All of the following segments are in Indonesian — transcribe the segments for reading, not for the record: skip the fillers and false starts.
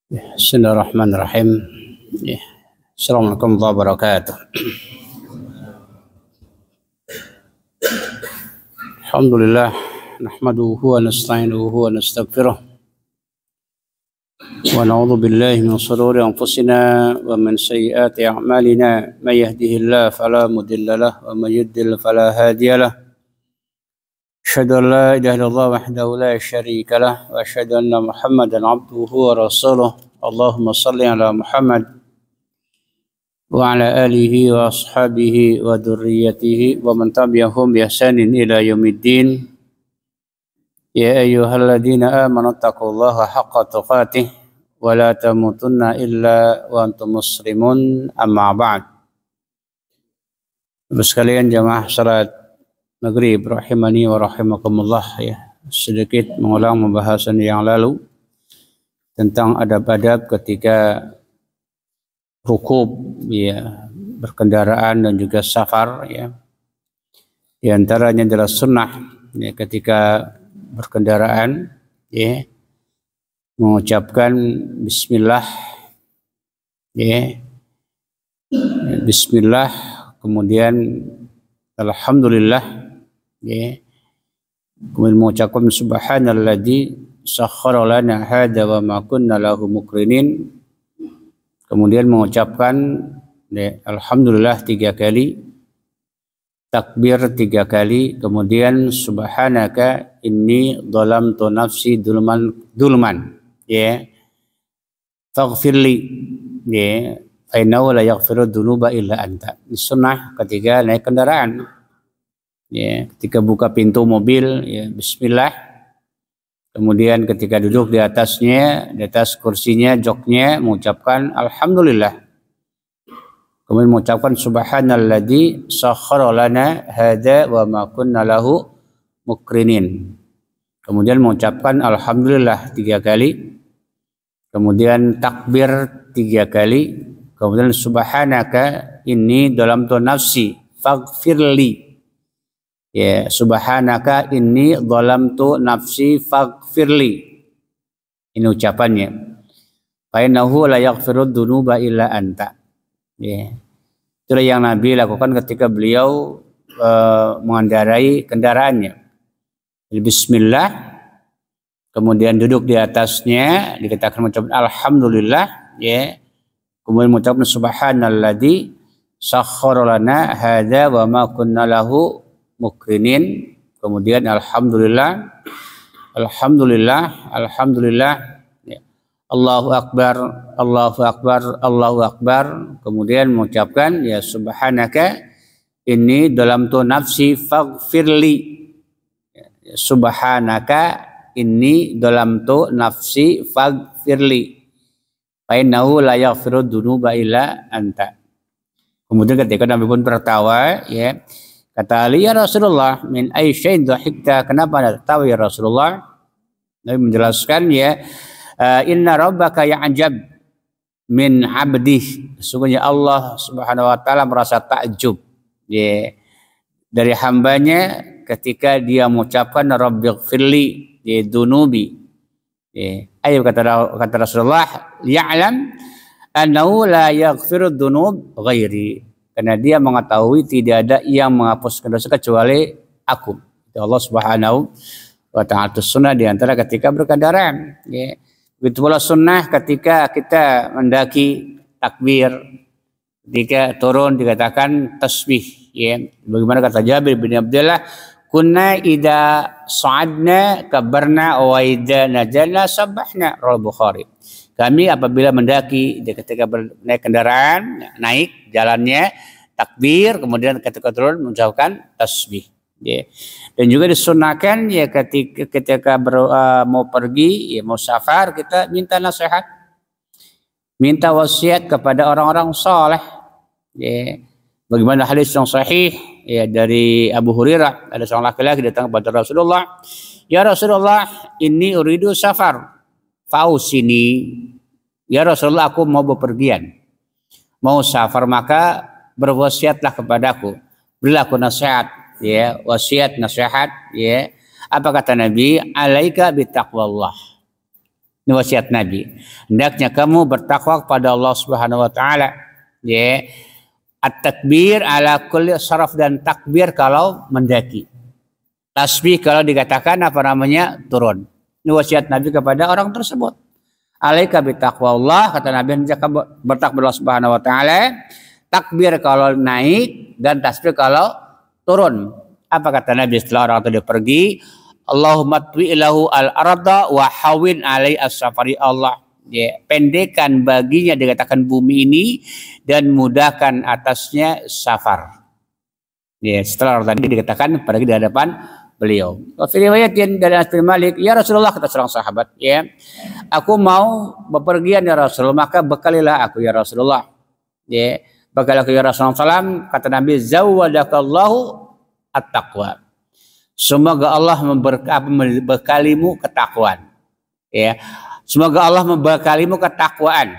Bismillahirrahmanirrahim. Assalamualaikum warahmatullahi wabarakatuh. Alhamdulillah, nahmaduhu wa nasta'inuhu wa nastaghfiruh. Wa na'udzu billahi min shururi anfusina wa min sayyiati a'malina. May yahdihillahu fala mudilla lahu wa may yudlil fala hadiya lahu. Asyhadu an la ilaha illallah wahdahu la syarika lah wa asyhadu anna Muhammadan abduhu wa rasuluh. Allahumma shalli ala Muhammad wa ala alihi wa ashabihi wa dzurriyyatihi wa man tabi'ahum bi ihsanin ila yaumiddin. Ya ayyuhalladzina amanu taqullaha haqqa tuqatih wa la tamutunna illa wa antum muslimun, amma ba'd. Bapak sekalian jamaah salat Maghrib rahimani wa rahimakumullah, sedikit mengulang pembahasan yang lalu tentang adab-adab ketika rukub, berkendaraan dan juga safar, Di antaranya adalah sunnah, ketika berkendaraan, mengucapkan bismillah, bismillah, kemudian alhamdulillah, kemudian mengucapkan subhanalladzi sakhkhara lana hadza wa ma kunna lahu muqrinin, kemudian mengucapkan alhamdulillah 3 kali, takbir 3 kali, kemudian subhanaka inni dhalamtu nafsi dulman, faghfirli, fa innahu la yaghfiru dzunuba illa anta. Sunnah ketika naik kendaraan, ketika buka pintu mobil, bismillah, kemudian ketika duduk di atasnya, di atas kursinya, joknya, mengucapkan alhamdulillah, kemudian mengucapkan subhanalladzi sakhkhara lana hadza wa ma kunna lahu muqrinin, kemudian mengucapkan alhamdulillah 3 kali, kemudian takbir 3 kali, kemudian subhanaka inni dhalamtu nafsi faghfirli, subhanaka inni dhalamtu nafsi faghfirli. Ini ucapannya. Fa innahu la yaghfiru dzunuba illa anta. Itulah yang Nabi lakukan ketika beliau mengendarai kendaraannya. Bismillah, kemudian duduk di atasnya, dikatakan mengucapkan alhamdulillah, kemudian mengucapkan subhanalladzi sakhkhara lana hadza wa ma kunna lahu muqrinin, kemudian alhamdulillah, alhamdulillah, alhamdulillah, Allahu akbar, Allahu akbar, Allahu akbar, kemudian mengucapkan subhanaka inni dhalamtu nafsi faghfirli, subhanaka inni dhalamtu nafsi faghfirli, fa innahu la yaghfiru dzunuba illa anta. Kemudian ketika Nabi pun tertawa, kata Ali, ya Rasulullah, min ayyi syai'in dhahikta, kenapa Anda tertawa ya Rasulullah? Nabi menjelaskan, inna rabbaka ya'jab min 'abdih, sesungguhnya Allah Subhanahu wa taala merasa takjub dari hambanya ketika dia mengucapkan rabbighfirli dzunubi. Ayo kata Rasulullah, ya'lam annahu la yaghfiru dzunub ghairi, karena dia mengetahui tidak ada yang menghapuskan dosa kecuali aku. Itu Allah Subhanahu wa taala. Itu sunnah di antara ketika berkendaraan. Begitu pula sunnah ketika kita mendaki, takbir, ketika turun dikatakan tasbih. Bagaimana kata Jabir bin Abdullah, kunna idza sa'adna kabarna wa idza nazalna sabbahna, riwayat Bukhari. Kami apabila mendaki, ketika naik kendaraan, naik jalannya, takbir, kemudian ketika turun mengucapkan tasbih. Dan juga disunahkan ketika mau pergi, mau safar, kita minta nasihat, minta wasiat kepada orang-orang saleh. Bagaimana hadis yang sahih dari Abu Hurairah, ada seorang laki-laki datang kepada Rasulullah, ya Rasulullah, inni uridu safar, fausini, ya Rasulullah, aku mau bepergian, mau safar, maka berwasiatlah kepadaku, berilah aku nasihat, wasiat nasihat, Apa kata Nabi? Alaika bitaqwallah. Ini wasiat Nabi. Hendaknya kamu bertakwa kepada Allah Subhanahu wa taala. Ya. At-takbir ala kulli saraf, dan takbir kalau mendaki. Tasbih kalau dikatakan turun. Ini wasiat Nabi kepada orang tersebut. Alaika bitaqwallah, kata Nabi, hendaknya bertakwa Allah Subhanahu wa taala. Takbir kalau naik dan tasbih kalau turun. Apa kata Nabi setelah orang tadi pergi? Allahumma twi lahu al-arda wa hawin alai as-safari. Allah, ya, pendekkan baginya dikatakan bumi ini dan mudahkan atasnya safar. Ya, setelah orang tadi dikatakan pergi di hadapan beliau. Wa fi riwayatin dari Anas bin Malik, ya Rasulullah, kata seorang sahabat, ya, aku mau bepergian ya Rasulullah, maka bekalilah aku ya Rasulullah. Ya, bekal aku ya Rasulullah SAW. Kata Nabi, zawwadakallahu at-taqwa. Semoga Allah membekalimu ketakwaan. Ya, semoga Allah membekalimu ketakwaan.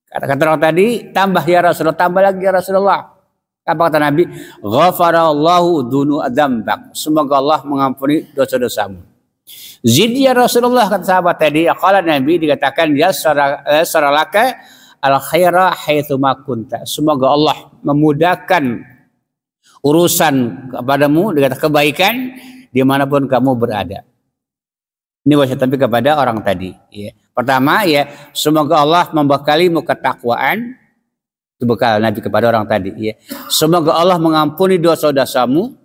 Kata orang tadi, tambah ya Rasulullah, tambah lagi ya Rasulullah. Apa kata Nabi? Ghafarallahu dzambak. Semoga Allah mengampuni dosa-dosamu. Zid ya Rasulullah, kata sahabat tadi. Qala Nabi, dikatakan ya saralaka al khaira haitsu ma kunta. Semoga Allah memudahkan urusan kepadamu, dikatakan kebaikan dimanapun kamu berada. Ini wasiat Nabi kepada orang tadi. Ya. Pertama, ya, semoga Allah membekalimu ketakwaan. Itu bekal Nabi kepada orang tadi. Ya. Semoga Allah mengampuni dosa-dosamu.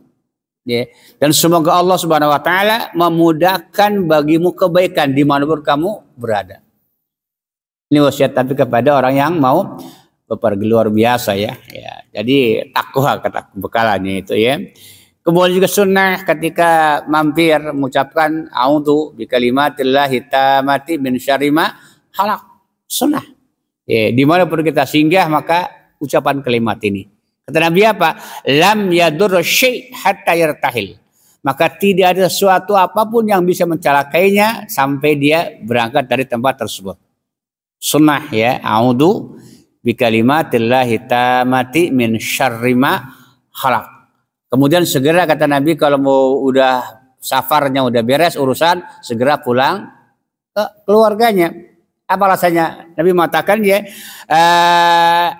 Ya. Dan semoga Allah Subhanahu Wa Taala memudahkan bagimu kebaikan dimanapun kamu berada. Ini wasiat Nabi kepada orang yang mau pergi luar biasa, ya. Ya, jadi takwa kata bekalannya itu, ya. Kemudian juga sunnah ketika mampir mengucapkan a'udzu bikalimatillahi tammati min syarri ma khalaq. Sunnah. Ya, dimanapun kita singgah maka ucapan kalimat ini. Kata Nabi apa? Lam yadur syai' hatta yartahil. Maka tidak ada sesuatu apapun yang bisa mencelakainya sampai dia berangkat dari tempat tersebut. Sunnah, ya, a'udzu bikalimatillahi tammati min syarri ma khalaq. Kemudian segera kata Nabi kalau mau udah safarnya udah beres urusan, segera pulang ke keluarganya. Apa alasannya? Nabi mengatakan, ya,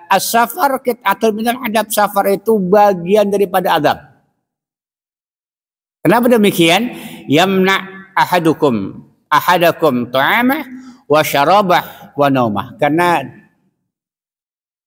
as-safar atau minal adab, safar itu bagian daripada adab. Kenapa demikian? Yamna ahadakum ta'amah wa syarabah wa naumah. Karena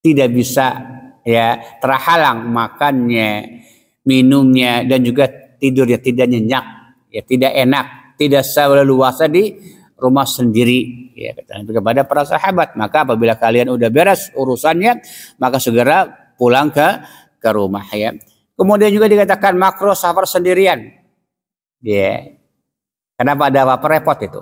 tidak bisa, ya, terhalang makannya, minumnya, dan juga tidurnya, tidak nyenyak, ya, tidak enak, tidak leluasa di rumah sendiri, ya, kepada para sahabat. Maka apabila kalian udah beres urusannya, maka segera pulang ke rumah, ya. Kemudian juga dikatakan makruh safar sendirian, ya. Kenapa ada apa repot itu?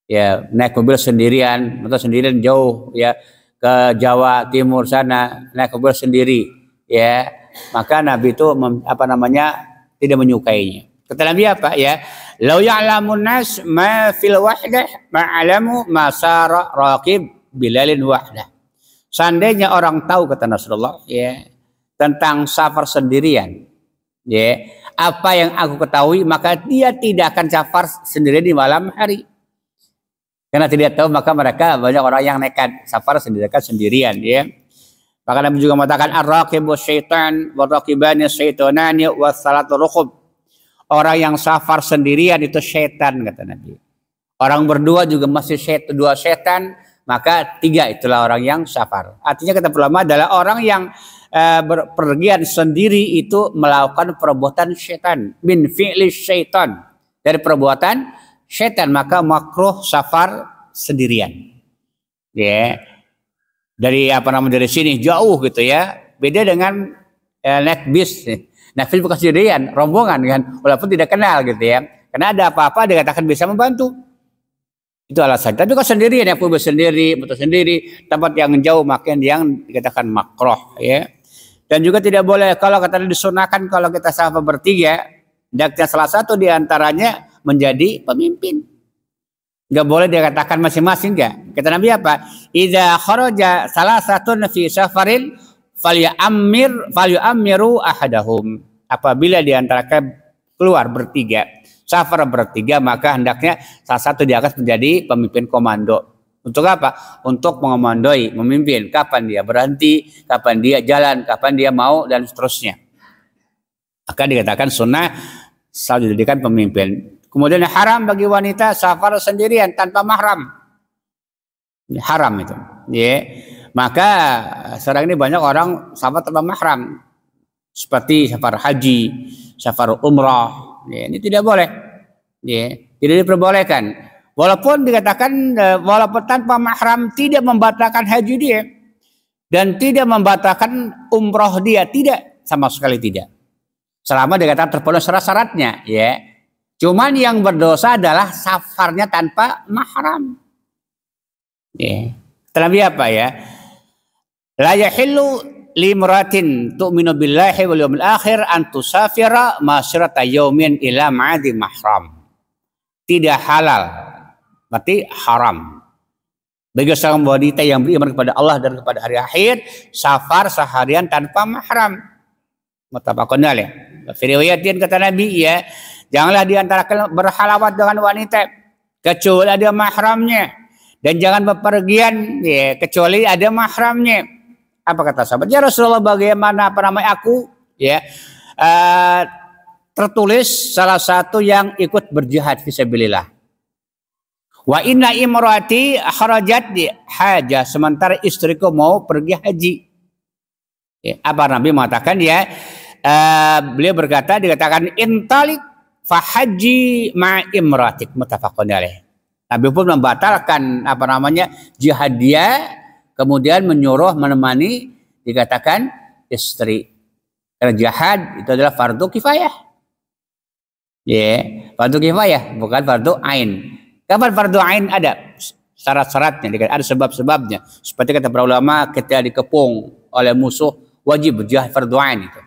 Ya, naik mobil sendirian atau sendirian jauh, ya, ke Jawa Timur sana naik mobil sendiri, ya, maka Nabi itu tidak menyukainya. Kata Nabi apa, ya, lau ya'lamun nas ma fil wahdah ma'alamu masara raqib bilalin wahdah. Seandainya orang tahu, kata Rasulullah, ya, tentang safar sendirian, ya, apa yang aku ketahui, maka dia tidak akan safar sendirian di malam hari. Karena tidak tahu, maka mereka banyak orang yang nekat safar sendirian, ya. Maka Nabi juga mengatakan ar-raqibu syaitan wa raqibani syaitanani wa salatu ruqub. Orang yang safar sendirian itu syaitan, kata Nabi. Orang berdua juga masih dua syaitan, maka tiga itulah orang yang safar. Artinya kata ulama adalah orang yang berpergian sendiri itu melakukan perbuatan syaitan, min fi'li syaitan, dari perbuatan syaitan, maka makruh safar sendirian. Ya. Dari dari sini jauh gitu, ya. Beda dengan naik bis. Naik bis bukan sendirian, rombongan kan, walaupun tidak kenal gitu, ya. Karena ada apa-apa dikatakan bisa membantu. Itu alasan. Tapi kalau sendirian, ya, mobil sendiri, motor sendiri, tempat yang jauh, makin yang dikatakan makruh, ya. Dan juga tidak boleh kalau kata disunahkan kalau kita safar bertiga, dan salah satu diantaranya menjadi pemimpin. Enggak boleh dikatakan masing-masing, enggak. Kata Nabi apa? Idza kharaja salasatun fi safarin falyu'ammiru ahadahum. Apabila diantara keluar bertiga Safar bertiga, maka hendaknya salah satu di atas menjadi pemimpin komando. Untuk apa? Untuk mengomandoi, memimpin. Kapan dia berhenti, kapan dia jalan, kapan dia mau, dan seterusnya. Maka dikatakan sunnah selalu dijadikan pemimpin. Kemudian haram bagi wanita safar sendirian tanpa mahram. Haram itu. Ya. Maka sekarang ini banyak orang safar tanpa mahram. Seperti safar haji, safar umrah. Ya, ini tidak boleh. Ya, tidak diperbolehkan. Walaupun dikatakan walaupun tanpa mahram tidak membatalkan haji dia dan tidak membatalkan umroh dia, tidak, sama sekali tidak. Selama dikatakan terpenuhi syarat-syaratnya, ya. Cuman yang berdosa adalah safarnya tanpa mahram. Ya. Terlebih apa ya? La yahillu limratin tu'minu billahi wal yawmil akhir an tusafira masyrata yaumin ila ma'adi mahram. Tidak halal, berarti haram. Bagi seorang wanita yang beriman kepada Allah dan kepada hari akhir, safar seharian tanpa mahram. Muttafaqun alaih. Riwayatin kata Nabi, ya, janganlah di antara kalian berhalawat dengan wanita kecuali ada mahramnya, dan jangan bepergian, ya, kecuali ada mahramnya. Apa kata sahabat? Ya Rasulullah, bagaimana aku, ya, tertulis salah satu yang ikut berjihad fisabilillah. Wa inna imrati kharajat di hajah, sementara istriku mau pergi haji. Ya, apa Nabi mengatakan, ya, beliau berkata, dikatakan intalik fa haji ma imratik, muttafaqun alaih. Nabi pun membatalkan jihad dia, kemudian menyuruh menemani, dikatakan istri. Karena jihad itu adalah fardu kifayah. Ya, fardu kifayah, bukan fardu ain. Kapan fardu ain ada? Syarat-syaratnya, ada sebab-sebabnya. Seperti kata para ulama, ketika dikepung oleh musuh, wajib jihad fardu ain itu.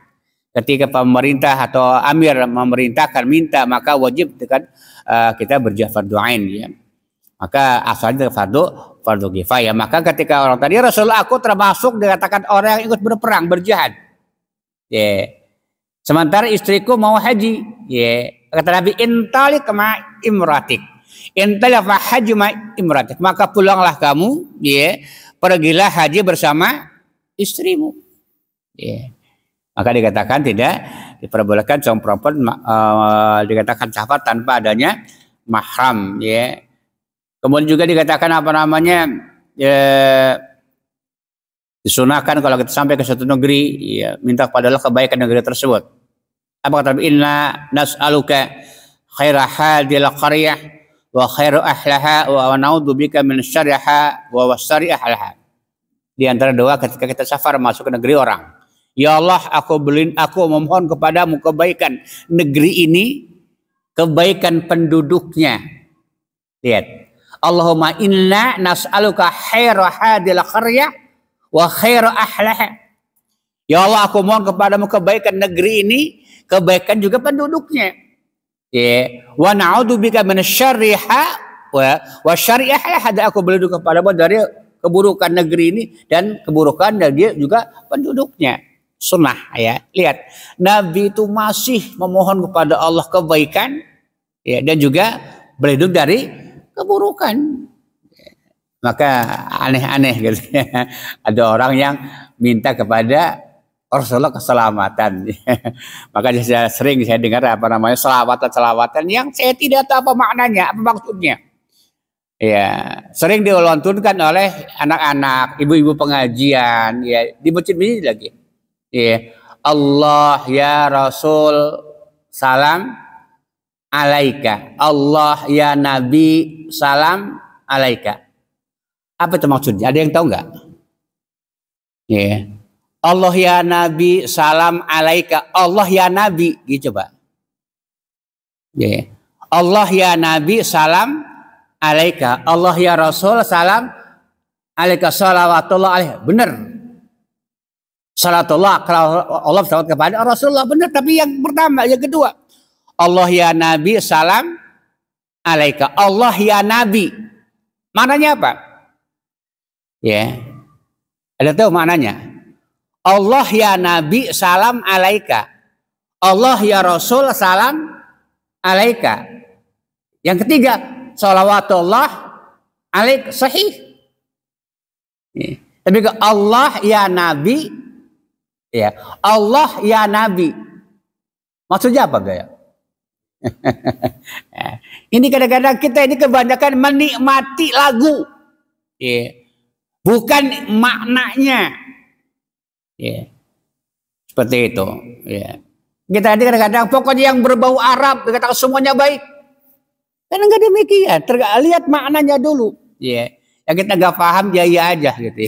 Ketika pemerintah atau amir memerintahkan minta, maka wajib kita berjihad fardu ain, ya. Maka asalnya fardu kifayah. Maka ketika orang tadi, Rasulullah, aku termasuk dikatakan orang yang ikut berperang, berjihad. Ya. Sementara istriku mau haji, ya. Kata Nabi, intalik ma imratik. Intalik fa haji ma imratik. Maka pulanglah kamu, ya, pergilah haji bersama istrimu. Ya. Maka dikatakan tidak diperbolehkan seorang perempuan dikatakan safar tanpa adanya mahram, ya. Kemudian juga dikatakan disunahkan kalau kita sampai ke suatu negeri, ya, minta kepada Allah kebaikan negeri tersebut. Apa kata inna nas'aluka khaira hadil qaryah wa khairu ahlaha wa na'udzubika min syarriha wa wasari ahlaha. Di antara doa ketika kita safar masuk ke negeri orang, ya Allah, aku memohon kepadamu kebaikan negeri ini, kebaikan penduduknya. Lihat, Allahumma inna nas'aluka khaira hadil qaryah wa khairu ahlaha. Ya Allah, aku mohon kepadamu kebaikan negeri ini, kebaikan juga penduduknya. Ya, wa na'udzubika min syarriha wa syarri ahlaha. Aku berlindung kepadamu dari keburukan negeri ini dan keburukan dan dia juga penduduknya. Sunnah, ya. Lihat, Nabi itu masih memohon kepada Allah kebaikan, ya, dan juga berlindung dari keburukan. Maka aneh-aneh gitu. Ada orang yang minta kepada Rasulullah keselamatan. Maka sering saya dengar selawatan yang saya tidak tahu apa maknanya, apa maksudnya. Ya, sering dilontunkan oleh anak-anak, ibu-ibu pengajian, ya, di masjid ini lagi. Ya, Allah ya Rasul salam alaika. Allah ya Nabi salam alaika. Apa itu maksudnya? Ada yang tahu nggak? Ya. Allah ya Nabi salam alaika. Allah ya Nabi, gitu coba. Ya. Allah ya Nabi salam alaika. Allah ya Rasul salam alaika salawatullah alaihi. Benar. Salatullah, kalau Allah salawat kepada Rasulullah, benar. Tapi yang pertama, yang kedua, Allah ya Nabi salam alaika. Allah ya Nabi. Maknanya apa? Ya. Ada tahu maknanya? Allah ya Nabi salam alaika. Allah ya Rasul salam alaika. Yang ketiga, sholawatullah alaik sahih. Tapi ke Allah ya Nabi, ya Allah ya Nabi. Maksudnya apa gaya? Ini kadang-kadang kita ini kebanyakan menikmati lagu, bukan maknanya. Seperti itu. Kita ini kadang-kadang pokoknya yang berbau Arab dikatakan semuanya baik. Karena enggak demikian. Lihat maknanya dulu. Yang kita nggak paham ya aja gitu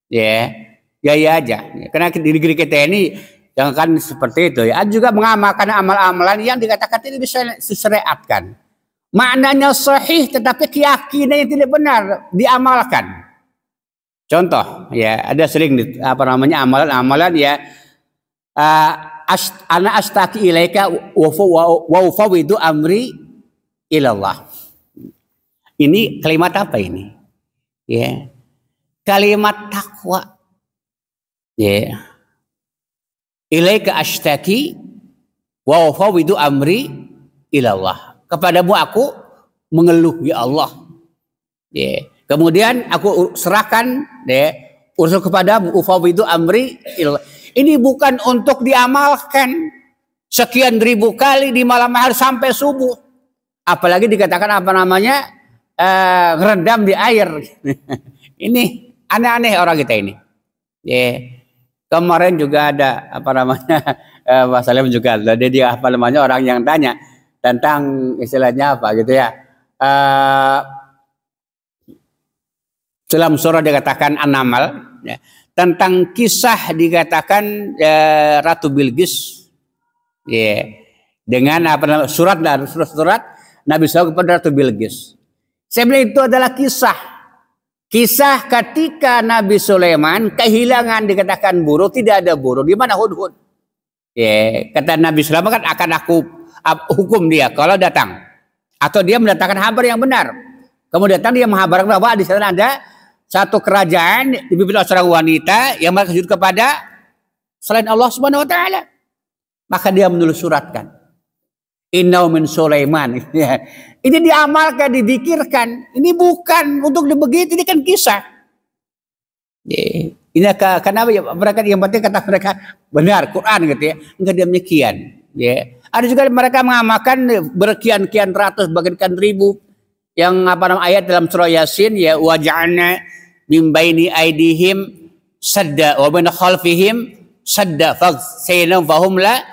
ya. Ya aja. Karena di negeri kita ini yang kan seperti itu ya. Ada juga mengamalkan amal-amalan yang dikatakan ini bisa disyariatkan. Maknanya sahih tetapi keyakinan yang tidak benar diamalkan. Contoh ya, ada sering amalan-amalan ya. Ana astaki ilaika wa ufawwidu amri ilallah. Ini kalimat apa ini? Ya. Kalimat takwa. Ya. Ilaika ashtaki wa ufawwidu amri ilallah. Kepadamu aku mengeluh ya Allah. Ya. Kemudian aku serahkan urusan kepadamu, ufawwidu amri ilallah. Ini bukan untuk diamalkan sekian ribu kali di malam hari sampai subuh. Apalagi dikatakan ngerendam di air. Ini aneh-aneh orang kita ini. Kemarin juga ada Pak Salim juga ada dia orang yang tanya tentang istilahnya apa gitu ya. Dalam surah dikatakan An-Naml ya, tentang kisah dikatakan Ratu Bilqis dengan surat Nabi SAW kepada Ratu Bilqis. Sebenarnya itu adalah kisah ketika Nabi Sulaiman kehilangan dikatakan burung, tidak ada burung. Di mana Hudhud? Kata Nabi Sulaiman kan akan aku hukum dia kalau datang atau dia mendatangkan kabar yang benar. Kemudian datang dia menghabarkan bahwa di sana ada satu kerajaan dipimpin oleh seorang wanita yang mereka sujud kepada selain Allah Subhanahu wa taala. Maka dia menulis suratkan. Innahu min Sulaiman. Ini diamalkan, didikirkan. Ini bukan untuk begitu, ini kan kisah. Ini kenapa mereka yang penting kata mereka benar Quran gitu ya. Enggak demikian. Ada juga mereka mengamalkan berkian-kian ratus bahkan ribu yang ayat dalam surah Yasin ya waja'alna min baini aidihim sadda wa min khalfihim sadda faghsayna fahum la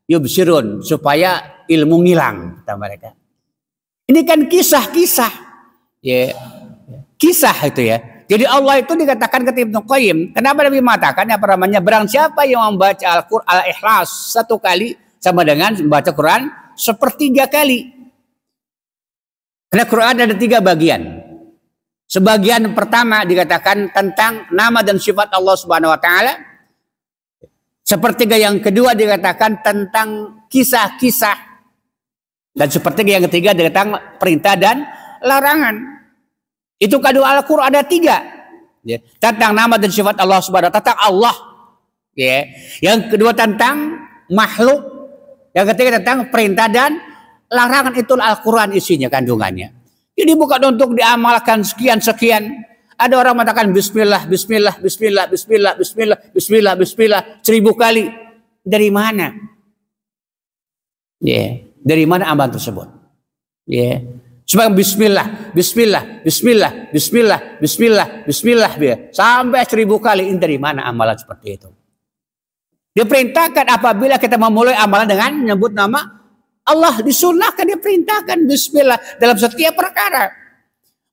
yubsirun, supaya ilmu ngilang kata mereka. Ini kan kisah-kisah. Kisah itu ya. Jadi Allah itu dikatakan ketika Ibnu Qayyim, kenapa Nabi mengatakan barang siapa yang membaca Al-Qur'an Al-Ikhlas satu kali sama dengan membaca Quran sepertiga kali. Karena Quran ada 3 bagian. Sebagian pertama dikatakan tentang nama dan sifat Allah Subhanahu wa taala. Sepertiga yang kedua dikatakan tentang kisah-kisah. Dan sepertiga yang ketiga tentang perintah dan larangan. Itu kedua Al-Quran ada 3. Tentang nama dan sifat Allah Subhanahu wa taala, tentang Allah. Yang kedua tentang makhluk. Yang ketiga tentang perintah dan larangan. Itu Al-Quran isinya kandungannya. Jadi bukan untuk diamalkan sekian-sekian. Ada orang mengatakan bismillah, bismillah, bismillah, bismillah, bismillah, bismillah, bismillah 1000 kali. Dari mana? Dari mana amalan tersebut? Sebab bismillah, bismillah, bismillah, bismillah, bismillah, bismillah sampai 1000 kali. Ini dari mana amalan seperti itu? Diperintahkan apabila kita memulai amalan dengan menyebut nama Allah, disunahkan, diperintahkan bismillah dalam setiap perkara.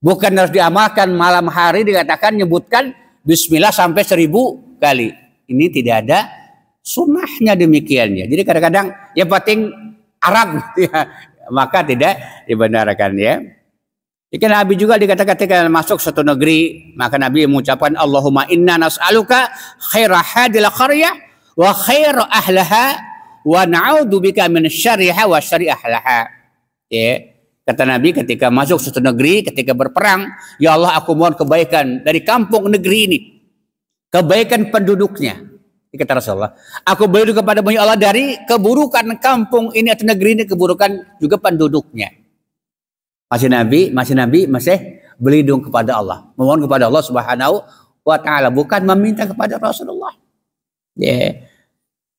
Bukan harus diamalkan malam hari dikatakan nyebutkan bismillah sampai 1000 kali. Ini tidak ada sunnahnya demikiannya. Jadi kadang-kadang yang penting Arab ya, maka tidak dibenarkan ya. Jika Nabi juga dikatakan ketika masuk suatu negeri, maka Nabi mengucapkan Allahumma inna nas'aluka khaira hadil qaryah wa khaira ahlaha wa na'udzubika min syarriha wa syarri ahlaha. Kata Nabi ketika masuk suatu negeri, ketika berperang, ya Allah aku mohon kebaikan dari kampung negeri ini, kebaikan penduduknya, Kata Rasulullah, aku berlindung kepada Allah dari keburukan kampung ini atau negeri ini, keburukan juga penduduknya. Masih berlindung kepada Allah, memohon kepada Allah Subhanahu wa taala, bukan meminta kepada Rasulullah. Ya.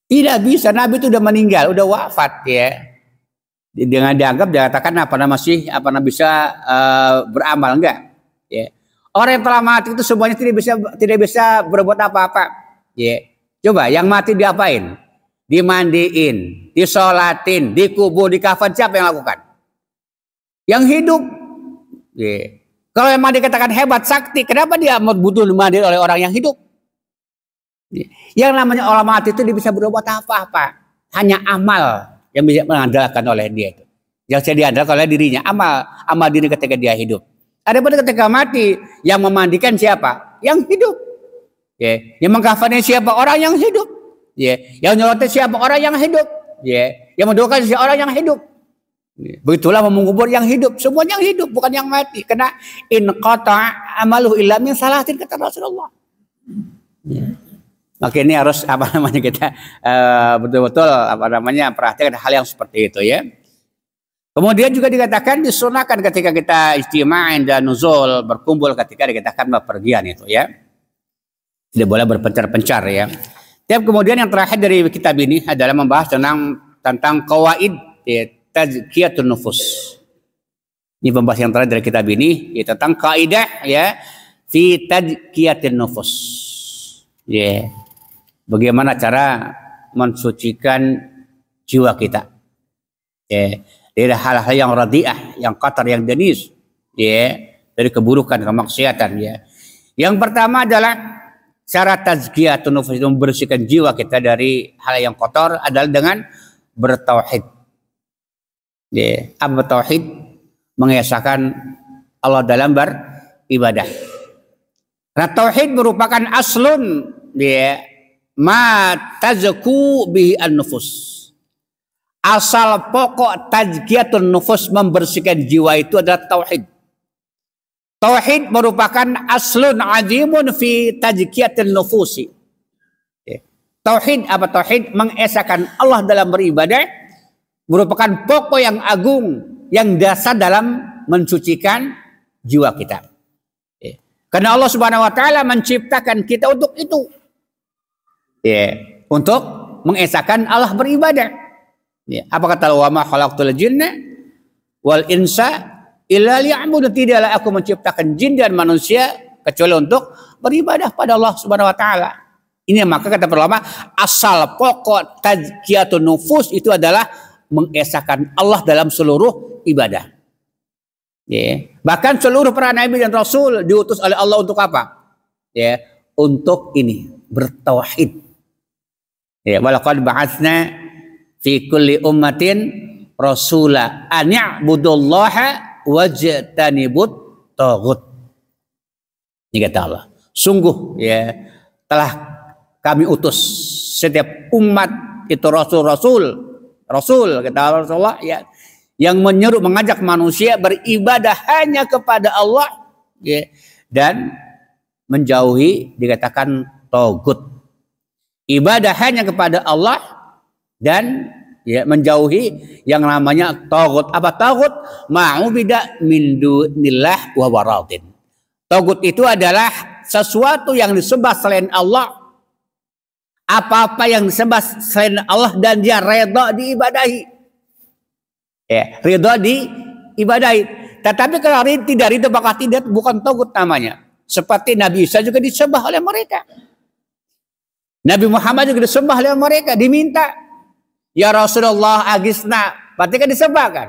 Tidak bisa, Nabi itu udah meninggal, udah wafat ya. Dengan dianggap dikatakan masih bisa beramal, enggak? Ya. Orang yang telah mati itu semuanya tidak bisa berbuat apa-apa. Ya. Coba yang mati diapain? Dimandiin, disolatin, dikubur, dikafan, siapa yang lakukan? Yang hidup. Ya. Kalau yang dikatakan hebat, sakti, kenapa dia butuh dimandiin oleh orang yang hidup? Ya. Yang namanya orang mati itu dia bisa berbuat apa-apa. Hanya amal yang bisa mengandalkan oleh dia itu. Yang saya diandalkan oleh dirinya, amal diri ketika dia hidup. Adapun ketika mati, yang memandikan siapa? Yang hidup. Ya, yang mengkafannya siapa? Orang yang hidup. Ya, yang nyolotin siapa? Orang yang hidup. Ya, yang mendoakan siapa? Orang yang hidup. Ya. Begitulah mengubur yang hidup, semuanya yang hidup, bukan yang mati. Karena in qata'a amaluhu illa min salatin, kata Rasulullah. Ya. Maka ini harus kita betul-betul perhatikan hal yang seperti itu ya. Kemudian juga dikatakan disunahkan ketika kita istima'in dan nuzul, berkumpul ketika dikatakan bepergian itu ya. Tidak boleh berpencar-pencar ya. Dan kemudian yang terakhir dari kitab ini adalah membahas tentang qawaid ya, tazkiyatun nufus. Ini pembahasan yang terakhir dari kitab ini ya, tentang kaidah ya fi tazkiyatun nufus. Ya. Bagaimana cara mensucikan jiwa kita. Ya. Dari hal-hal yang radiah, yang qatar, yang denis ya, dari keburukan, kemaksiatan ya. Yang pertama adalah cara tazkiyatun nufus, membersihkan jiwa kita dari hal yang kotor adalah dengan bertauhid. Ya, apa tauhid? Mengesahkan Allah dalam beribadah. Karena tauhid merupakan aslun ya, ma tazku bihi an-nufus. Asal pokok tazkiyatun nufus, membersihkan jiwa itu adalah tauhid. Tauhid merupakan aslun azimun fi tazkiyatin nufusi. Tauhid apa tauhid? Mengesahkan Allah dalam beribadah merupakan pokok yang agung, yang dasar dalam mensucikan jiwa kita. Karena Allah Subhanahu wa taala menciptakan kita untuk itu. Untuk mengesahkan Allah beribadah. Apa kata Allah? Wa ma khalaqtul jinna wal insa illa liya'budun, tidaklah aku menciptakan jin dan manusia kecuali untuk beribadah pada Allah Subhanahu wa taala. Ini maka kata para ulama, asal pokok tazkiyatun nufus itu adalah mengesahkan Allah dalam seluruh ibadah. Bahkan seluruh para nabi dan rasul diutus oleh Allah untuk apa? Untuk ini, bertauhid. Walaqad ba'atsna fi kulli ummatin rasula an ya'budullaha wajtanibut taghut. Ini kata Allah. Sungguh ya telah kami utus setiap umat itu rasul kata Rasulullah ya, yang menyeru, mengajak manusia beribadah hanya kepada Allah ya, dan menjauhi dikatakan taghut. Ibadah hanya kepada Allah dan ya, menjauhi yang namanya taghut. Apa taghut? Ma'ubida min dunillah wa waradin. Taghut itu adalah sesuatu yang disembah selain Allah. Apa-apa yang disembah selain Allah dan dia redha diibadahi. Redha diibadahi. Tetapi kalau tidak ridha maka tidak, bukan taghut namanya. Seperti Nabi Isa juga disembah oleh mereka. Nabi Muhammad juga disembah oleh mereka, diminta, ya Rasulullah agisna, berarti kan disembah kan?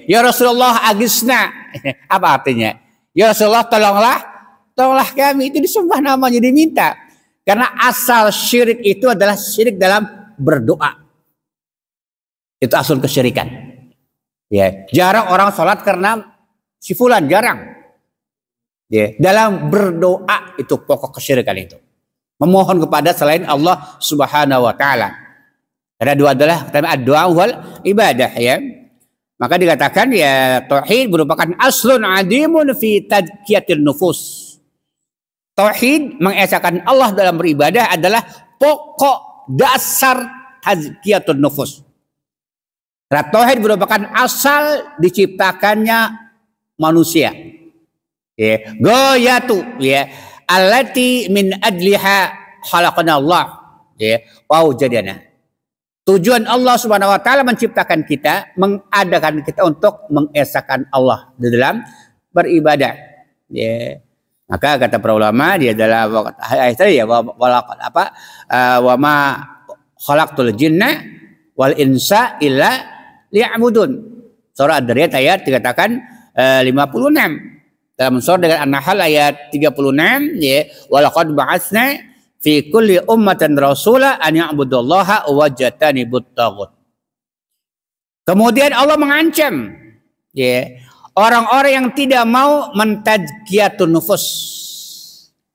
Ya Rasulullah agisna, apa artinya? Ya Rasulullah tolonglah kami, itu disembah namanya, diminta. Karena asal syirik itu adalah syirik dalam berdoa. Itu asal kesyirikan. Jarang orang sholat karena si fulan, jarang. Dalam berdoa itu pokok kesyirikan itu. Memohon kepada selain Allah Subhanahu wa taala. Karena dua adalah doa wal ibadah ya. Maka dikatakan ya tauhid merupakan aslun adimun fi tazkiyatin nufus. Tauhid, mengesahkan Allah dalam beribadah adalah pokok dasar tazkiyatun nufus. Tauhid merupakan asal diciptakannya manusia. Ya, goyatu ya, allati min adliha khalaqana Allah. Ya, wow jadiana. Tujuan Allah Subhanahu wa taala menciptakan kita, mengadakan kita untuk mengesahkan Allah di dalam beribadah. Ya. Maka kata para ulama dia adalah ayat ya wa ma khalaqtul jinna wal insa illa liya'budun. Surah Ad-Dariyat ayat dikatakan 56. Dalam surah dengan An-Nahl ayat 36 ya, wa laqad ba'atsna fi kulli ummatin rasula an ya'budullaha wa jatanibut taghut. Kemudian Allah mengancam ya, orang-orang yang tidak mau mentazkiyatun nufus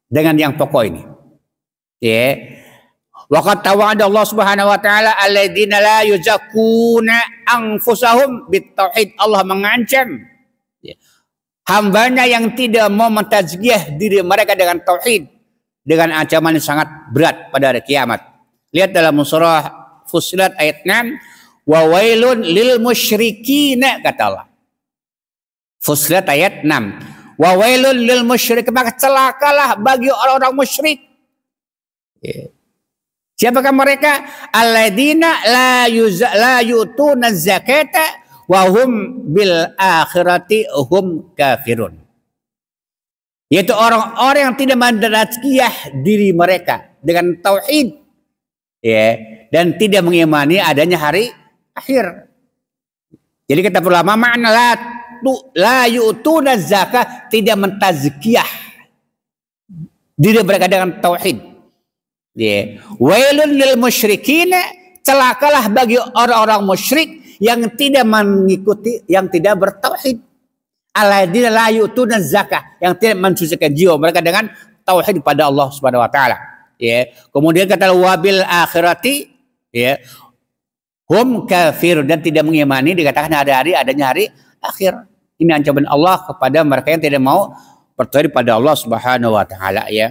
dengan yang pokok ini. Ya. Wa qad tawa'ada Allah Subhanahu wa taala alladziina la yuzakkuna anfusahum bitauhid. Allah mengancam ya, hambanya yang tidak mau mentazkiyah diri mereka dengan tauhid dengan ancaman yang sangat berat pada hari kiamat. Lihat dalam surah Fussilat ayat 6, wa wailun lil musyrikin, kata Allah. Fussilat ayat 6. Wa wailul lil musyrik, maka celakalah bagi orang-orang musyrik. Ya. Siapakah mereka? Alladzina la yutuna zakata wa hum bil akhirati hum kafirun. Yaitu orang-orang yang tidak mentazkiyah diri mereka dengan tauhid. Ya, dan tidak mengimani adanya hari akhir. Jadi kata ulama, makna la yu'tuna zakah, tidak mentazkiyah diri mereka dengan tauhid. Ya. Wailun lil musyrikin, celakalah bagi orang-orang musyrik yang tidak mengikuti, yang tidak bertauhid. Alladzina la yu'tuna zakah, yang tidak mensucikan jiwa mereka dengan tauhid pada Allah Subhanahu wa taala. Ya. Kemudian kata wabil akhirati ya, hum kafir, dan tidak mengimani dikatakan hari-hari adanya hari akhir. Ini ancaman Allah kepada mereka yang tidak mau percaya pada Allah Subhanahu wa taala ya.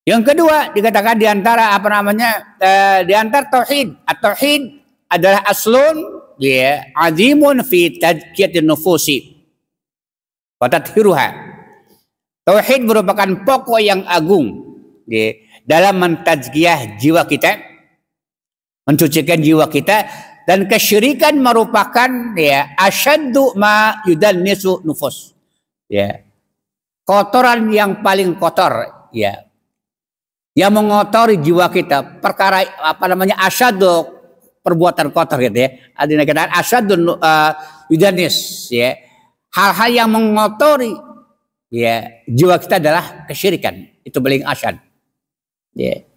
Yang kedua dikatakan di antara di antara tauhid. At-tauhid adalah aslun ya, azimun fi tazkiyatin nufusi wa tathiruha. Tauhid merupakan pokok yang agung ya, dalam mentazkiyah jiwa kita, mensucikan jiwa kita. Dan kesyirikan merupakan ya asyaddu ma yudannisu nufus. Ya. Kotoran yang paling kotor ya. Yang mengotori jiwa kita, perkara asyaddu, perbuatan kotor gitu ya. Artinya kata asyaddu yudannis ya. Hal-hal yang mengotori ya jiwa kita adalah kesyirikan. Itu paling asyad. Ya.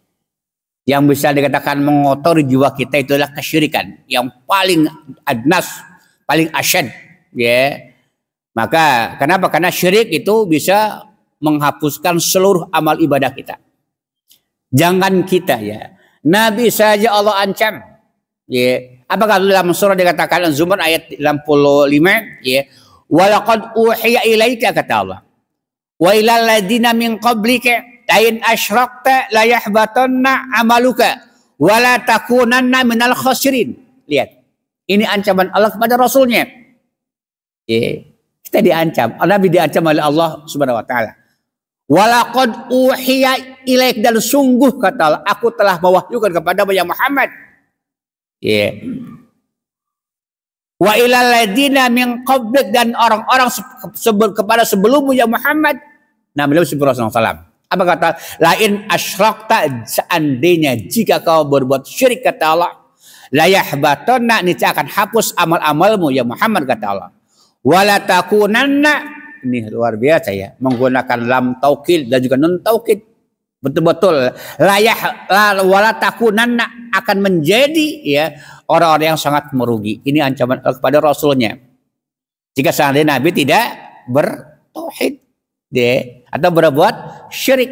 Yang bisa dikatakan mengotori jiwa kita itu adalah kesyirikan yang paling adnas, paling asyad ya. Maka kenapa? Karena syirik itu bisa menghapuskan seluruh amal ibadah kita. Jangan kita ya, Nabi saja Allah ancam ya. Apakah dalam surah dikatakan Az-Zumar ayat 65 ya, walaqad uhiya ilaika, kata Allah, wa ilal ladina min qablika lain asyrakta la yahbatanna amaluka wa la takunanna minal khasirin. Lihat, ini ancaman Allah kepada Rasulnya. Kita diancam, Nabi diancam oleh Allah Subhanahu wa taala. Walaqad uhiya ilaik, dan sungguh kata Allah, aku telah mewahyukan kepada Muhammad. Wa ilal ladina min qablik, dan orang-orang kepada sebelummu ya Muhammad. Nabi sallallahu alaihi wasallam. Apa kata? Lain asyrakta, seandainya jika kau berbuat syirik, kata Allah, la yahbatanna, niscaya akan hapus amal-amalmu ya Muhammad, kata Allah. Wala takunanna, ini luar biasa ya, menggunakan lam taukid dan juga nun taukid. Betul-betul wala takunanna, akan menjadi ya orang-orang yang sangat merugi. Ini ancaman kepada Rasulnya. Jika seandainya Nabi tidak bertauhid atau berbuat syirik.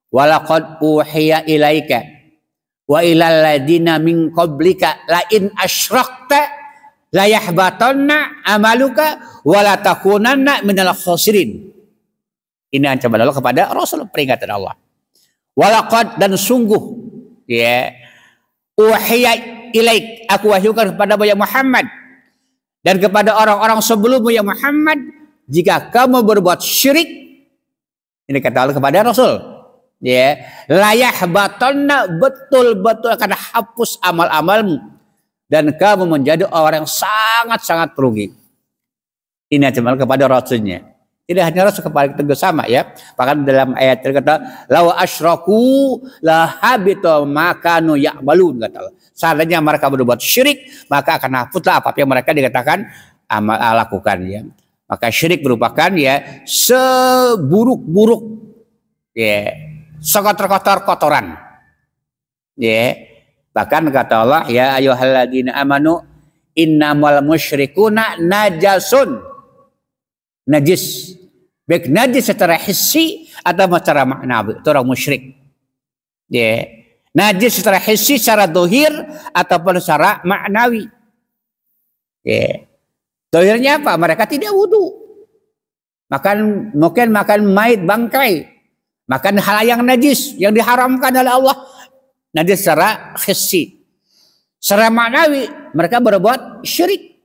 Walaqad uhiya ilaika wa ilal ladina min qablika la in asyrakta la yahbatanna amaluka wa la takunanna minal khasirin. Ini ancaman Allah kepada Rasul, peringatan Allah. Walaqad, dan sungguh ya, uhiya ilaik, aku wahyukan kepada ya Muhammad dan kepada orang-orang sebelummu ya Muhammad, jika kamu berbuat syirik, ini kata Allah kepada Rasul, ya, layah batalna, betul-betul akan hapus amal-amalmu dan kamu menjadi orang yang sangat-sangat rugi. Ini ancaman kepada Rasulnya. Tidak hanya Rasul, kepada kita sama ya. Bahkan dalam ayat terkata, law asyraku la habita ma kanu ya'malun, kata Allah. Seandainya mereka berbuat syirik, maka akan hapuslah apa yang mereka dikatakan lakukan ya. Maka syirik merupakan ya seburuk-buruk ya, sekotor-kotor kotoran. Ya. Bahkan kata Allah, ya ayyuhalladzina amanu innamal musyrikuna najasun. Najis, baik najis secara hissi atau secara maknawi, itu orang musyrik. Ya. Najis secara hissi, secara dohir ataupun secara maknawi. Ya. Dohirnya apa? Mereka tidak wudu. Mungkin makan mayit, bangkai. Makan hal yang najis, yang diharamkan oleh Allah. Najis secara hissi. Secara maknawi, mereka berbuat syirik.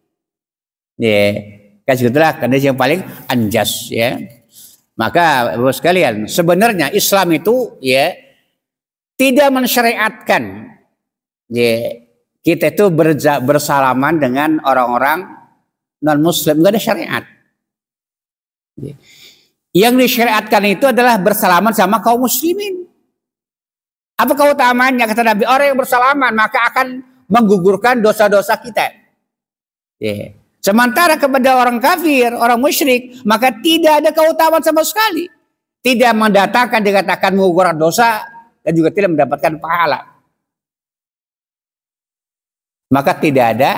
Ya. Itulah kondisi yang paling anjas ya. Maka Bapak sekalian, sebenarnya Islam itu ya tidak mensyariatkan ya kita itu bersalaman dengan orang-orang non muslim, enggak ada syariat. Ya. Yang disyariatkan itu adalah bersalaman sama kaum muslimin. Apa keutamaannya kata Nabi? Orang yang bersalaman maka akan menggugurkan dosa-dosa kita. Ya. Sementara kepada orang kafir, orang musyrik, maka tidak ada keutamaan sama sekali. Tidak mendatangkan, dikatakan mengukur dosa, dan juga tidak mendapatkan pahala. Maka tidak ada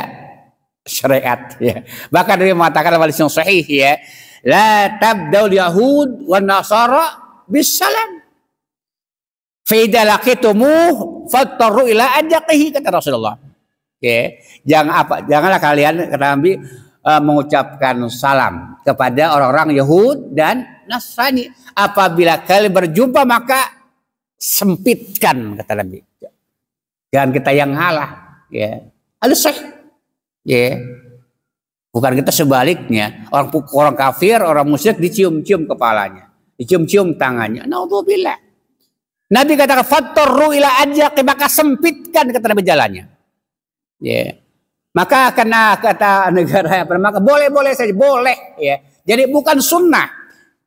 syariat. Ya. Bahkan dia mengatakan dalam hadis yang sahih, ya, la tabdaul yahud wan nasara bisalam. Fa idza laqitumuh fattaru ila ajaqihi, kata Rasulullah. Okay. Janganlah kalian, kata Nabi, mengucapkan salam kepada orang-orang Yahud dan Nasrani. Apabila kalian berjumpa maka sempitkan, kata Nabi. Jangan kita yang ngalah. Ya. Alusah. Ya. Bukan kita sebaliknya. Orang kafir, orang musyrik dicium-cium kepalanya, dicium-cium tangannya. Naudzubillah. Nabi katakan fattaru ila ajaqi, maka sempitkan, kata Nabi, jalannya. Ya, maka karena kata negara maka boleh saja, boleh ya. Jadi bukan sunnah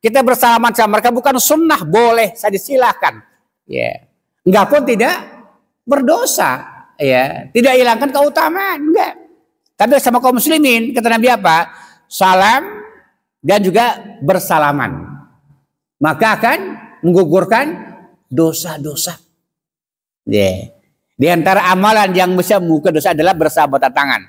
kita bersalaman sama mereka, bukan sunnah, boleh saja, silakan. Ya, enggak pun tidak berdosa, ya, tidak hilangkan keutamaan, enggak. Tapi sama kaum muslimin kata Nabi apa? Salam dan juga bersalaman, maka akan menggugurkan dosa-dosa. Ya. Di antara amalan yang bisa menggugurkan dosa adalah bersahabatan tangan.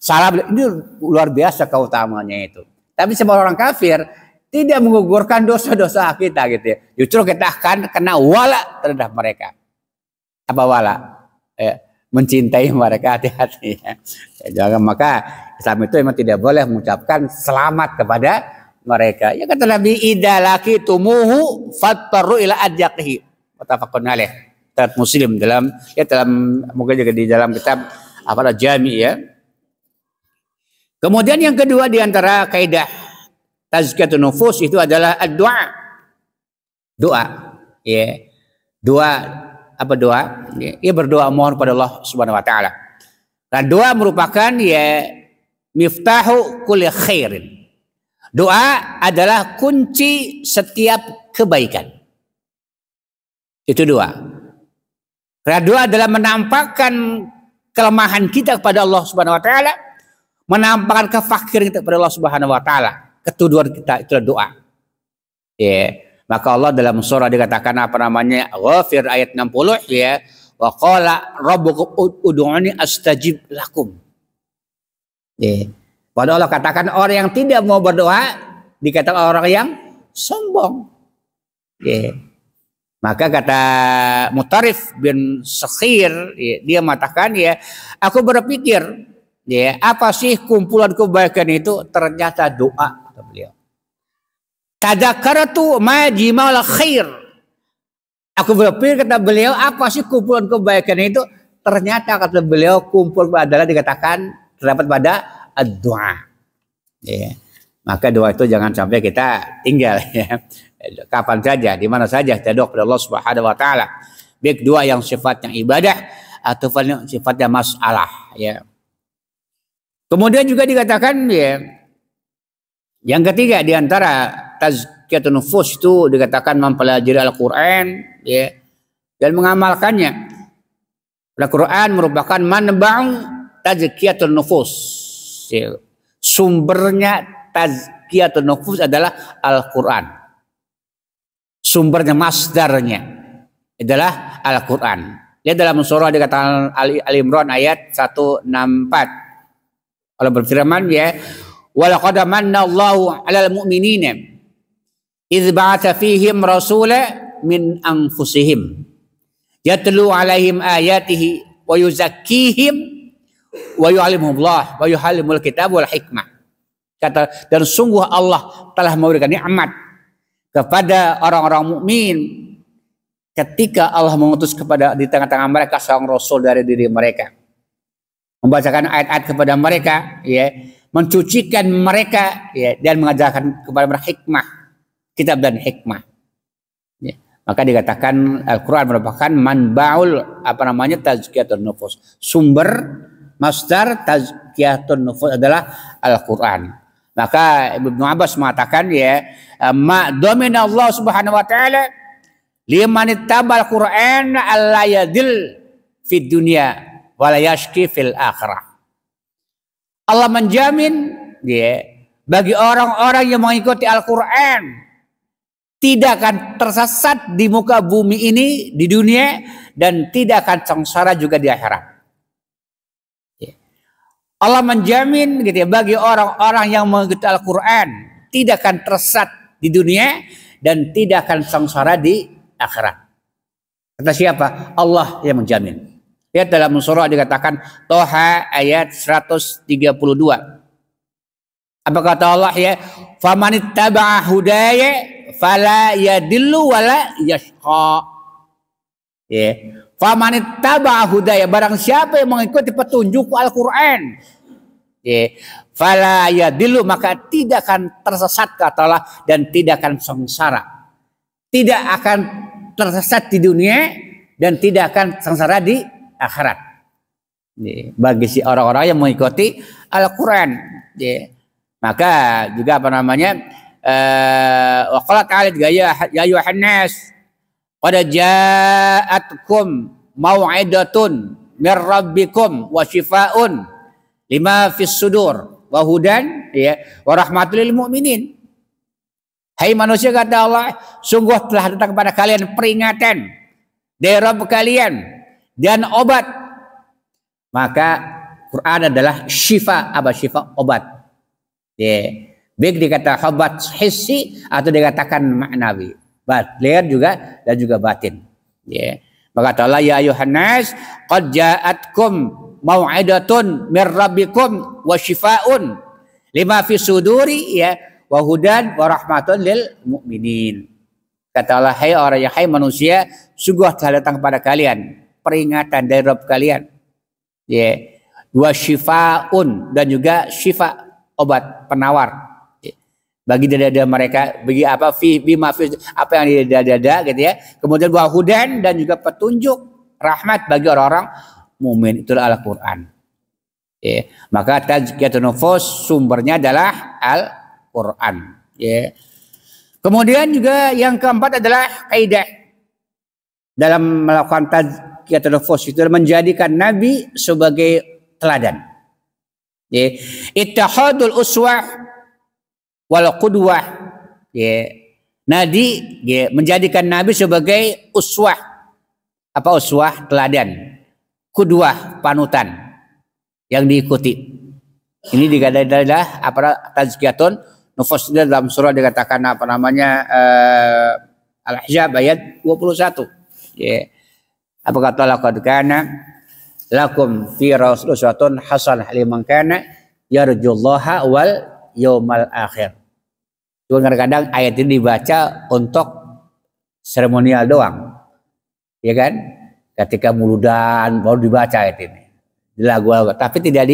Salam ini luar biasa keutamaannya itu. Tapi semua orang kafir tidak menggugurkan dosa-dosa kita gitu ya. Justru kita akan kena wala terhadap mereka. Apa wala? Mencintai mereka, hati-hati ya. Jangan, maka Islam itu memang tidak boleh mengucapkan selamat kepada mereka. Ya kata Nabi, idza laqitumuhu fattaru ila adyaqihi. Muttafaqun alaih. Muslim dalam mungkin juga di dalam kitab Jami ya. Kemudian yang kedua di antara kaidah tazkiyatun nufus itu adalah doa. Doa ya. Doa ya, berdoa mohon pada Allah Subhanahu wa taala. Dan doa merupakan ya miftahu kulli khairin. Doa adalah kunci setiap kebaikan. Itu doa. Karena doa adalah menampakkan kelemahan kita kepada Allah Subhanahu wa taala, menampakkan kefakiran kita kepada Allah Subhanahu wa taala. Ketuduhan kita itu doa. Ya, maka Allah dalam surah dikatakan Ghafir ayat 60 ya, wa qala rabbukum ud'uni astajib lakum. Ya. Pada Allah katakan orang yang tidak mau berdoa dikatakan orang yang sombong. Ya. Maka kata Mutarif bin Sakhir, ya, dia mengatakan ya, aku berpikir ya, apa sih kumpulan kebaikan itu? Ternyata doa, kata beliau. Tadzakartu ma jimal khair. Aku berpikir, kata beliau, apa sih kumpulan kebaikan itu? Ternyata kata beliau, kumpul adalah dikatakan terdapat pada doa. Ya. Maka doa itu jangan sampai kita tinggal, ya. Kapan saja, di mana saja kita doa kepada Allah Subhanahu wa taala. Baik doa yang sifatnya ibadah atau sifatnya masalah, ya. Kemudian juga dikatakan, ya, yang ketiga di antara tazkiyatun nufus itu dikatakan mempelajari Al-Qur'an, ya, dan mengamalkannya. Al-Qur'an merupakan manba'u tazkiyatun nufus. Ya. Sumbernya tazkiyatun nufus adalah Al-Qur'an. Sumbernya, masdarnya adalah Al-Qur'an. Lihat dalam surah dikatakan Al-Imran ayat 164. Allah berfirman, ya, walaqad manna Allahu 'alal mu'minina idz ba'atsa fihim rasula min anfusihim yatlu 'alaihim ayatihi wa yuzakkihim wa yu'allimuhumullah wa yu'allimul kitab wal hikmah. Kata, dan sungguh Allah telah memberikan nikmat kepada orang-orang mukmin ketika Allah mengutus kepada di tengah-tengah mereka seorang rasul dari diri mereka, membacakan ayat-ayat kepada mereka, ya, mencucikan mereka, ya, dan mengajarkan kepada mereka hikmah, kitab dan hikmah. Ya. Maka dikatakan Al-Quran merupakan manbaul tazkiyatun nufus. Sumber masdar tazkiyatun nufus adalah Al-Quran. Maka Ibnu Abbas mengatakan, ya, ma domina Allah Subhanahu wa taala liman ittabal Quran alla yadil fid dunya wala yashki fil akhirah. Allah menjamin, ya, bagi orang-orang yang mengikuti Al-Quran tidak akan tersesat di muka bumi ini di dunia dan tidak akan sengsara juga di akhirat. Ya. Allah menjamin, gitu ya, bagi orang-orang yang mengikuti Al-Quran tidak akan tersesat di dunia dan tidak akan sengsara di akhirat. Kata siapa? Allah yang menjamin. Lihat dalam surah dikatakan Toha ayat 132. Apa kata Allah, ya? Famanittaba'a hudaya fala yadillu wala yashqa. Ya. Famanittaba'a hudaya, barang siapa yang mengikuti petunjuk Al-Qur'an, ya, fala yadillu, maka tidak akan tersesat, kata Allah, dan tidak akan sengsara. Tidak akan tersesat di dunia dan tidak akan sengsara di akhirat. Bagi si orang-orang yang mengikuti Al-Quran, maka juga waqala ta'ala ya ayyuhan nas qad ja'atkum mau'idatun mir rabbikum wa shifaa'un lima fis sudur wa hudan, ya, wa rahmatul lil mu'minin. Hai manusia, kata Allah, sungguh telah datang kepada kalian peringatan dari Rabb kalian dan obat. Maka Quran adalah syifa. Apa syifa? Obat. Ya. Baik dikata obat hissi atau dikatakan maknawi. Lahir juga dan juga batin. Ya. Maka kata Allah, ya ayuhan nas qad ja'atkum mau'idatun mir rabbikum wa syifaa'un lima fi suduri, ya, wa hudan wa rahmatun lil mu'minin. Kata Allah, hai manusia, sungguh telah datang kepada kalian peringatan dari Rabb kalian, ya, wa syifaun, dan juga syifa, obat penawar, ya, bagi dada-dada mereka, bagi apa apa yang di dada-dada, gitu, ya. Kemudian wa hudan, dan juga petunjuk, rahmat bagi orang-orang mukmin. Itulah Al-Qur'an. Ya. Maka tazkiyatun nufus sumbernya adalah Al-Qur'an, ya. Kemudian juga yang keempat adalah kaidah dalam melakukan tazkiyatun nufus itu menjadikan Nabi sebagai teladan. Ya. Ittihadul uswah wal qudwah. Ya. Nabi, ya, menjadikan Nabi sebagai uswah. Apa uswah? Teladan. Qudwah, panutan yang diikuti. Ini dikatakan apa tazkiyatun nufus. Dalam surah dikatakan Al-Ahzab ayat 21. Ya. Apa kata laqad kana lakum fi rasulun hasanah liman kana yarjullaha wal yaumal akhir. Cuma kadang-kadang ayat ini dibaca untuk seremonial doang, ya kan? Ketika muludan baru dibaca ayat ini di lagu-lagu, tapi tidak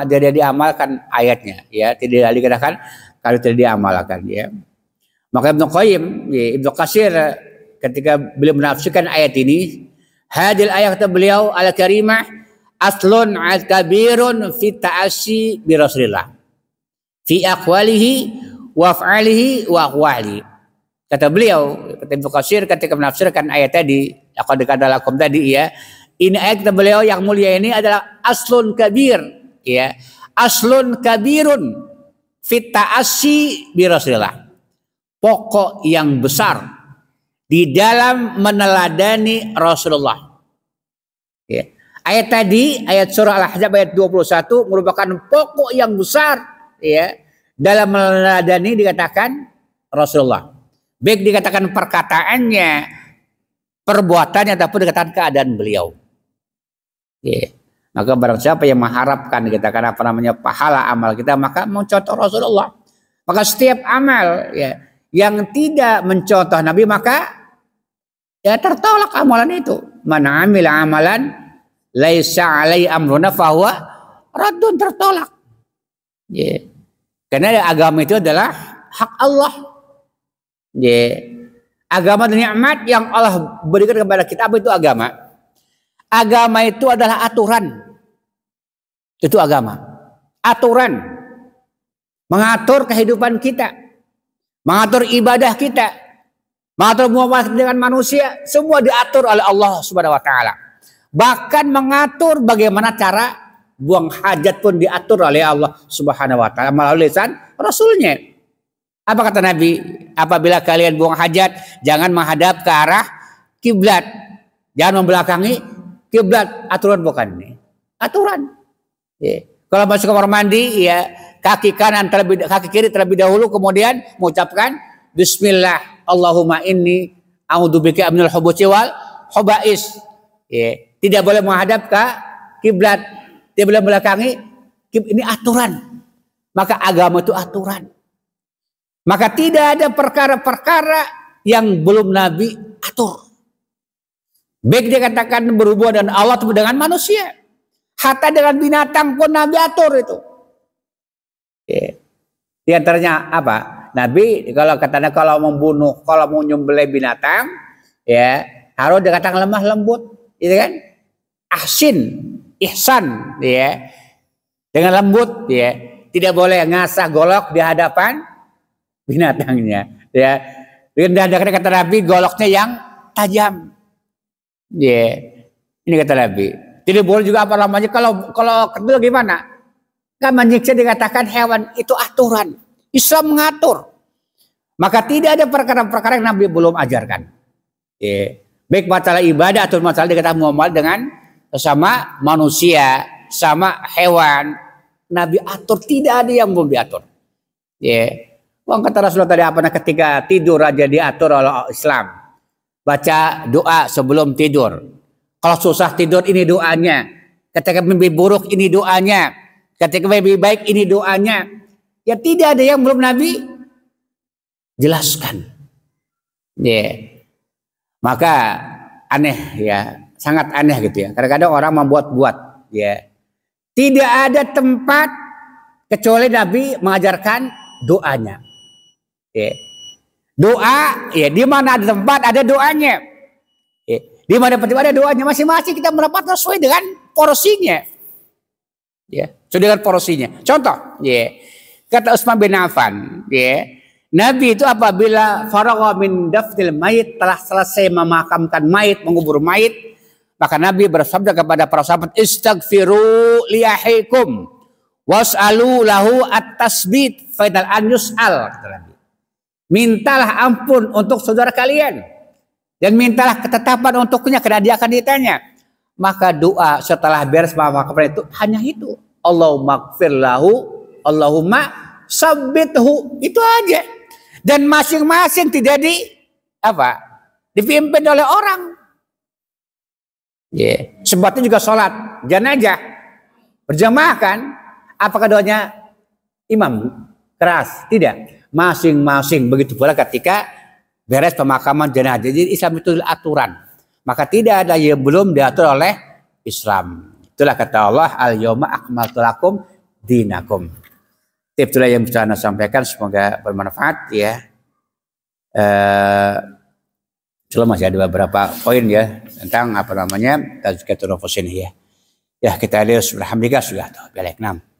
tidak diamalkan ayatnya, ya, tidak dikatakan kalau tidak diamalkan, ya. Maka Ibnu Qayyim, ya, Ibnu Katsir ketika beliau menafsirkan ayat ini, hadil ayat kata beliau al-karimah aslun al-kabirun fi ta'assi bi Rasulillah fi aqwalihi wa af'alihi wa aqwalihi. Kata beliau, kata Ibnu Katsir ketika menafsirkan ayat tadi, laqad kana lakum tadi, ya. Ini ayat kata beliau yang mulia ini adalah aslun kabir, ya. Aslun kabirun fi ta'assi bi Rasulillah. Pokok yang besar di dalam meneladani Rasulullah. Ya. Ayat tadi, ayat surah Al-Ahzab ayat 21 merupakan pokok yang besar, ya, dalam meneladani dikatakan Rasulullah. Baik dikatakan perkataannya, perbuatannya, ataupun dikatakan keadaan beliau. Ya. Maka barang siapa yang mengharapkan dikatakan pahala amal kita, maka mencontoh Rasulullah. Maka setiap amal, ya, yang tidak mencontoh Nabi, maka ya tertolak amalan itu. Man amila amalan laisa alai amruna fahuwa raddun, tertolak. Ya. Karena agama itu adalah hak Allah. Ya. Agama dan nikmat yang Allah berikan kepada kita, apa itu agama? Agama itu adalah aturan. Itu agama. Aturan. Mengatur kehidupan kita. Mengatur ibadah kita, mengatur muamalah dengan manusia, semua diatur oleh Allah Subhanahu wa taala. Bahkan mengatur bagaimana cara buang hajat pun diatur oleh Allah Subhanahu wa taala melalui lisan Rasulnya. Apa kata Nabi? Apabila kalian buang hajat, jangan menghadap ke arah kiblat. Jangan membelakangi kiblat. Aturan bukan ini. Aturan. Ya. Kalau masuk kamar mandi, ya, kaki kiri terlebih dahulu, kemudian mengucapkan Bismillah, Allahumma inni a'udzubika minal khubuthi wal khaba'is. Ya, tidak boleh menghadap ke kiblat, tidak boleh belakangi. Ini aturan. Maka agama itu aturan. Maka tidak ada perkara-perkara yang belum Nabi atur. Baik dia katakan berhubungan dengan Allah atau dengan manusia. Hatta dengan binatang pun Nabi atur itu. Ya. Di antaranya apa? Nabi kalau membunuh, kalau mau nyembelih binatang, ya, harus dikatakan lemah lembut, gitu kan? Ahsin, ihsan, ya. Dengan lembut, ya. Tidak boleh ngasah golok di hadapan binatangnya, ya. Dan kata Nabi, goloknya yang tajam. Ya. Ini kata Nabi. Tidak boleh juga kalau kedua gimana? Kan menyiksa dikatakan hewan, itu aturan. Islam mengatur. Maka tidak ada perkara-perkara yang Nabi belum ajarkan. Ya. Baik masalah ibadah atau masalah dikatakan muamalah dengan sesama manusia, sama hewan. Nabi atur, tidak ada yang belum diatur. Ya. Kata Rasulullah tadi ketika tidur aja diatur oleh Islam. Baca doa sebelum tidur. Kalau susah tidur ini doanya. Ketika mimpi buruk ini doanya. Ketika mimpi baik ini doanya. Ya tidak ada yang belum Nabi jelaskan. Ya. Maka aneh, ya, sangat aneh gitu ya. Kadang-kadang orang membuat-buat, ya. Tidak ada tempat kecuali Nabi mengajarkan doanya. Ya. Doa, ya, di mana ada tempat ada doanya. Ya. Di mana ada doanya, masing-masing kita mendapatkan sesuai dengan porsinya. Ya, sesuai dengan porsinya. Contoh, ya. Kata Utsman bin Affan, ya. Nabi itu apabila faragha min dafnil mayit, telah selesai memakamkan mayit, mengubur mayit, maka Nabi bersabda kepada para sahabat, istaghfiru li akhikum was'alu lahu at-tasbit fa idal an yus'al, kata Nabi. Mintalah ampun untuk saudara kalian dan mintalah ketetapan untuknya karena dia akan ditanya. Maka doa setelah beres memakamkan itu hanya itu. Allahumma gfir lahu, Allahumma sabbithu, itu aja. Dan masing-masing tidak dipimpin oleh orang. Yeah. Sebabnya juga sholat jenazah berjamaah kan, apakah doanya imam keras, tidak. Masing-masing. Begitu pula ketika beres pemakaman jenazah. Jadi Islam itu aturan. Maka tidak ada yang belum diatur oleh Islam. Itulah kata Allah, al-yawma akmaltu lakum dinakum. Itulah yang bisa Anda sampaikan, semoga bermanfaat ya. Cuma masih ada beberapa poin ya tentang apa namanya tazkiyatul nufus ini ya. Ya kita lihat alhamdulillah sudah tuh balik 6.